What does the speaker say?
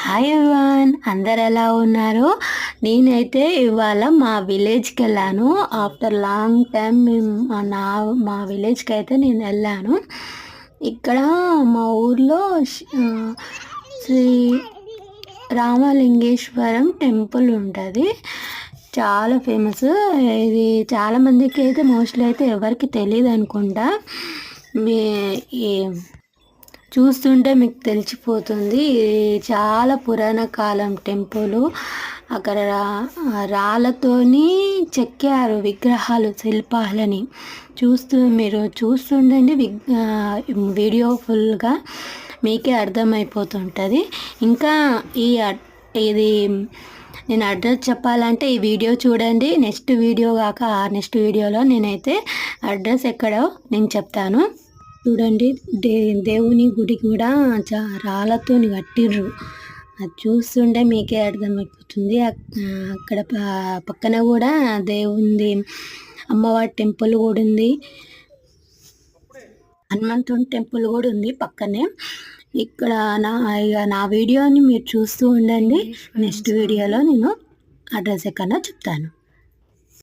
Hi everyone, అందరు ఎలా ఉన్నారు? నేనైతే ఇవాళ మా విలేజ్కి వెళ్ళాను. ఆఫ్టర్ లాంగ్ టైం మా విలేజ్కి అయితే నేను వెళ్ళాను. ఇక్కడ మా ఊర్లో శ్రీ రామలింగేశ్వరం టెంపుల్ ఉంటుంది. చాలా ఫేమస్ ఇది. చాలామందికి అయితే మోస్ట్లీ అయితే ఎవరికి తెలియదు అనుకుంటా. మీ చూస్తుంటే మీకు తెలిసిపోతుంది. చాలా పురాణ కాలం టెంపుల్. అక్కడ రాళ్ళతోని చెక్కారు విగ్రహాలు, శిల్పాలని. మీరు చూస్తుండండి వీడియో ఫుల్గా మీకే అర్థమైపోతుంటుంది. ఇంకా ఇది నేను అడ్రస్ చెప్పాలంటే ఈ వీడియో చూడండి. నెక్స్ట్ వీడియోలో నేనైతే అడ్రస్ ఎక్కడో నేను చెప్తాను. చూడండి, దేవుని గుడి కూడా రాళ్ళతో కట్టిర్రు. అది చూస్తుంటే మీకే అర్థమైపోతుంది. అక్కడ పక్కన కూడా దేవుంది, అమ్మవారి టెంపుల్ కూడా ఉంది, హనుమంతుని టెంపుల్ కూడా ఉంది పక్కనే. ఇక్కడ నా వీడియోని మీరు చూస్తూ ఉండండి. నెక్స్ట్ వీడియోలో నేను అడ్రస్ ఎక్కడో చెప్తాను.